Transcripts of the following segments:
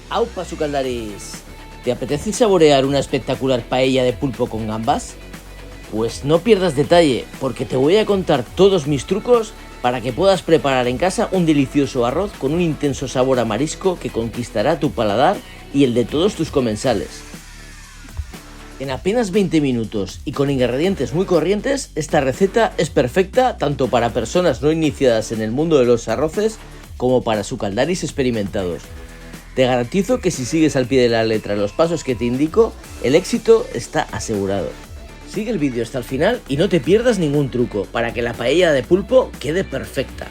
¡Aupa, sucaldaris! ¿Te apetece saborear una espectacular paella de pulpo con gambas? Pues no pierdas detalle, porque te voy a contar todos mis trucos para que puedas preparar en casa un delicioso arroz con un intenso sabor a marisco que conquistará tu paladar y el de todos tus comensales. En apenas 20 minutos y con ingredientes muy corrientes, esta receta es perfecta tanto para personas no iniciadas en el mundo de los arroces como para sucaldaris experimentados. Te garantizo que si sigues al pie de la letra los pasos que te indico, el éxito está asegurado. Sigue el vídeo hasta el final y no te pierdas ningún truco para que la paella de pulpo quede perfecta.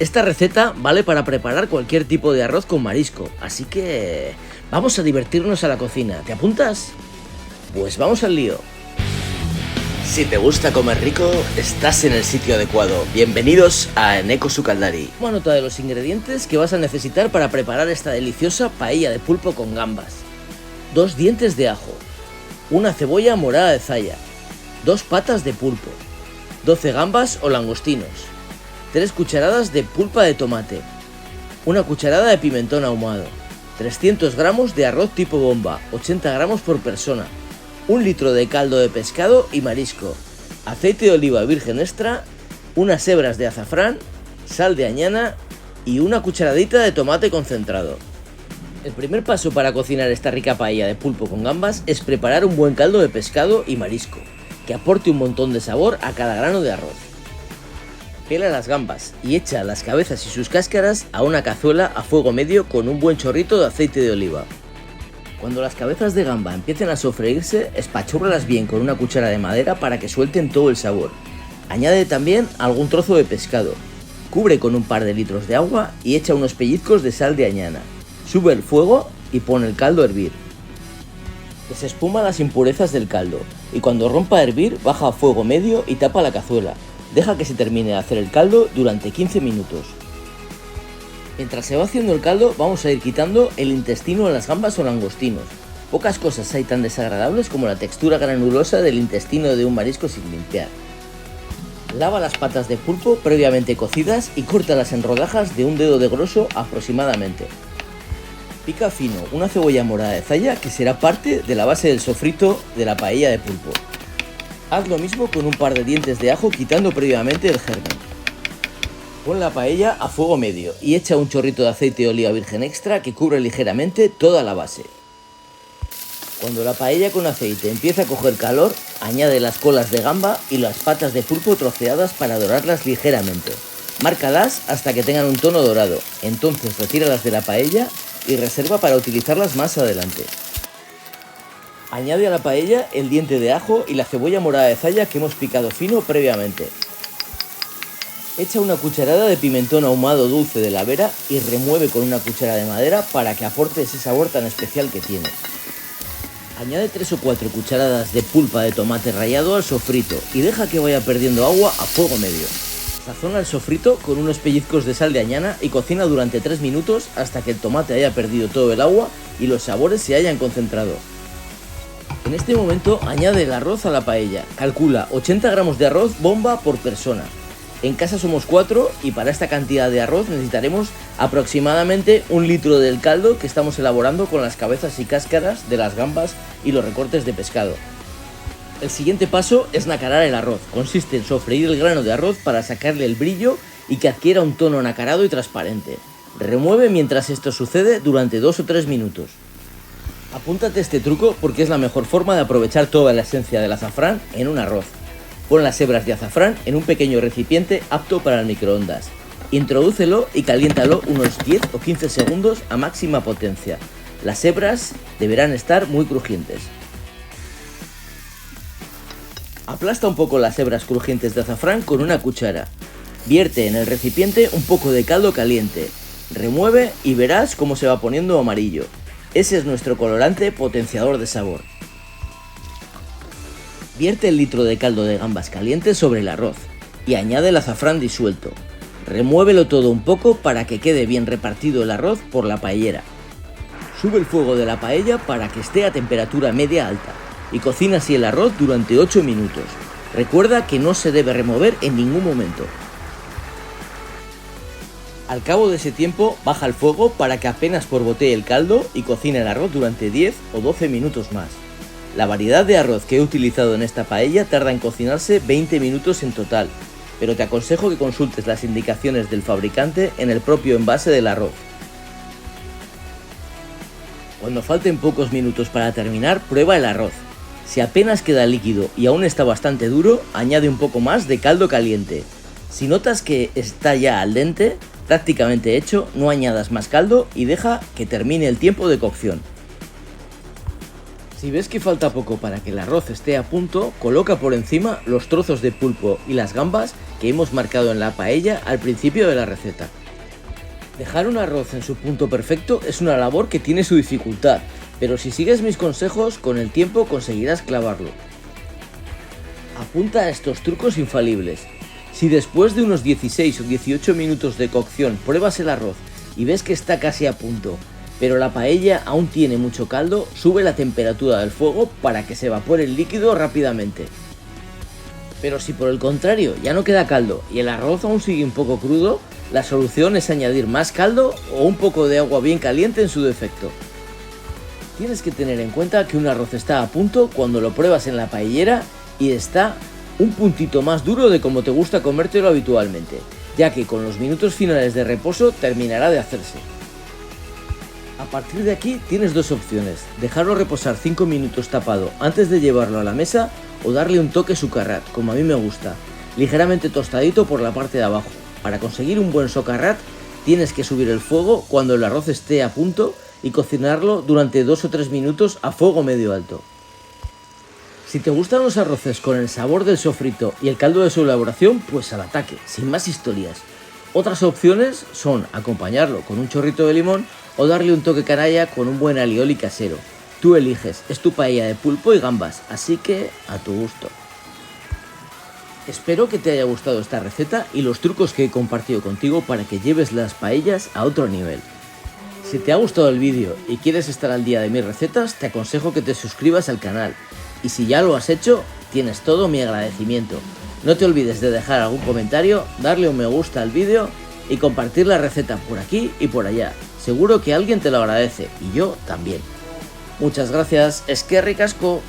Esta receta vale para preparar cualquier tipo de arroz con marisco, así que vamos a divertirnos a la cocina. ¿Te apuntas? Pues vamos al lío. Si te gusta comer rico, estás en el sitio adecuado. Bienvenidos a Eneko Sukaldari. Toma nota de los ingredientes que vas a necesitar para preparar esta deliciosa paella de pulpo con gambas. 2 dientes de ajo, una cebolla morada de zaya, 2 patas de pulpo, 12 gambas o langostinos, 3 cucharadas de pulpa de tomate, una cucharada de pimentón ahumado, 300 gramos de arroz tipo bomba, 80 gramos por persona, 1 litro de caldo de pescado y marisco, aceite de oliva virgen extra, unas hebras de azafrán, sal de añana y una cucharadita de tomate concentrado. El primer paso para cocinar esta rica paella de pulpo con gambas es preparar un buen caldo de pescado y marisco, que aporte un montón de sabor a cada grano de arroz. Pela las gambas y echa las cabezas y sus cáscaras a una cazuela a fuego medio con un buen chorrito de aceite de oliva. Cuando las cabezas de gamba empiecen a sofreírse, espachúrralas bien con una cuchara de madera para que suelten todo el sabor. Añade también algún trozo de pescado. Cubre con un par de litros de agua y echa unos pellizcos de sal de añana. Sube el fuego y pon el caldo a hervir. Desespuma las impurezas del caldo y cuando rompa a hervir, baja a fuego medio y tapa la cazuela. Deja que se termine de hacer el caldo durante 15 minutos. Mientras se va haciendo el caldo, vamos a ir quitando el intestino de las gambas o langostinos. Pocas cosas hay tan desagradables como la textura granulosa del intestino de un marisco sin limpiar. Lava las patas de pulpo previamente cocidas y córtalas en rodajas de un dedo de grosor aproximadamente. Pica fino una cebolla morada de zaya que será parte de la base del sofrito de la paella de pulpo. Haz lo mismo con un par de dientes de ajo quitando previamente el germen. Pon la paella a fuego medio y echa un chorrito de aceite de oliva virgen extra que cubre ligeramente toda la base. Cuando la paella con aceite empiece a coger calor, añade las colas de gamba y las patas de pulpo troceadas para dorarlas ligeramente. Márcalas hasta que tengan un tono dorado, entonces retíralas de la paella y reserva para utilizarlas más adelante. Añade a la paella el diente de ajo y la cebolla morada de zaya que hemos picado fino previamente. Echa una cucharada de pimentón ahumado dulce de la vera y remueve con una cuchara de madera para que aporte ese sabor tan especial que tiene. Añade 3 o 4 cucharadas de pulpa de tomate rallado al sofrito y deja que vaya perdiendo agua a fuego medio. Sazona el sofrito con unos pellizcos de sal de añana y cocina durante 3 minutos hasta que el tomate haya perdido todo el agua y los sabores se hayan concentrado. En este momento añade el arroz a la paella. Calcula 80 gramos de arroz bomba por persona. En casa somos 4 y para esta cantidad de arroz necesitaremos aproximadamente 1 litro del caldo que estamos elaborando con las cabezas y cáscaras de las gambas y los recortes de pescado. El siguiente paso es nacarar el arroz. Consiste en sofreír el grano de arroz para sacarle el brillo y que adquiera un tono nacarado y transparente. Remueve mientras esto sucede durante 2 o 3 minutos. Apúntate este truco porque es la mejor forma de aprovechar toda la esencia del azafrán en un arroz. Pon las hebras de azafrán en un pequeño recipiente apto para el microondas. Introdúcelo y caliéntalo unos 10 o 15 segundos a máxima potencia. Las hebras deberán estar muy crujientes. Aplasta un poco las hebras crujientes de azafrán con una cuchara. Vierte en el recipiente un poco de caldo caliente. Remueve y verás cómo se va poniendo amarillo. Ese es nuestro colorante potenciador de sabor. Vierte el litro de caldo de gambas caliente sobre el arroz y añade el azafrán disuelto. Remuévelo todo un poco para que quede bien repartido el arroz por la paellera. Sube el fuego de la paella para que esté a temperatura media alta y cocina así el arroz durante 8 minutos. Recuerda que no se debe remover en ningún momento. Al cabo de ese tiempo, baja el fuego para que apenas borbotee el caldo y cocina el arroz durante 10 o 12 minutos más. La variedad de arroz que he utilizado en esta paella tarda en cocinarse 20 minutos en total, pero te aconsejo que consultes las indicaciones del fabricante en el propio envase del arroz. Cuando falten pocos minutos para terminar, prueba el arroz. Si apenas queda líquido y aún está bastante duro, añade un poco más de caldo caliente. Si notas que está ya al dente, prácticamente hecho, no añadas más caldo y deja que termine el tiempo de cocción. Si ves que falta poco para que el arroz esté a punto, coloca por encima los trozos de pulpo y las gambas que hemos marcado en la paella al principio de la receta. Dejar un arroz en su punto perfecto es una labor que tiene su dificultad, pero si sigues mis consejos, con el tiempo conseguirás clavarlo. Apunta a estos trucos infalibles. Si después de unos 16 o 18 minutos de cocción pruebas el arroz y ves que está casi a punto, pero la paella aún tiene mucho caldo, sube la temperatura del fuego para que se evapore el líquido rápidamente. Pero si por el contrario ya no queda caldo y el arroz aún sigue un poco crudo, la solución es añadir más caldo o un poco de agua bien caliente en su defecto. Tienes que tener en cuenta que un arroz está a punto cuando lo pruebas en la paellera y está un puntito más duro de como te gusta comértelo habitualmente, ya que con los minutos finales de reposo terminará de hacerse. A partir de aquí tienes dos opciones: dejarlo reposar 5 minutos tapado antes de llevarlo a la mesa o darle un toque socarrat, como a mí me gusta, ligeramente tostadito por la parte de abajo. Para conseguir un buen socarrat tienes que subir el fuego cuando el arroz esté a punto y cocinarlo durante 2 o 3 minutos a fuego medio alto. Si te gustan los arroces con el sabor del sofrito y el caldo de su elaboración, pues al ataque, sin más historias. Otras opciones son acompañarlo con un chorrito de limón o darle un toque canalla con un buen alioli casero. Tú eliges, es tu paella de pulpo y gambas, así que a tu gusto. Espero que te haya gustado esta receta y los trucos que he compartido contigo para que lleves las paellas a otro nivel. Si te ha gustado el vídeo y quieres estar al día de mis recetas, te aconsejo que te suscribas al canal. Y si ya lo has hecho, tienes todo mi agradecimiento. No te olvides de dejar algún comentario, darle un me gusta al vídeo y compartir la receta por aquí y por allá. Seguro que alguien te lo agradece y yo también. Muchas gracias, eskerrik asko.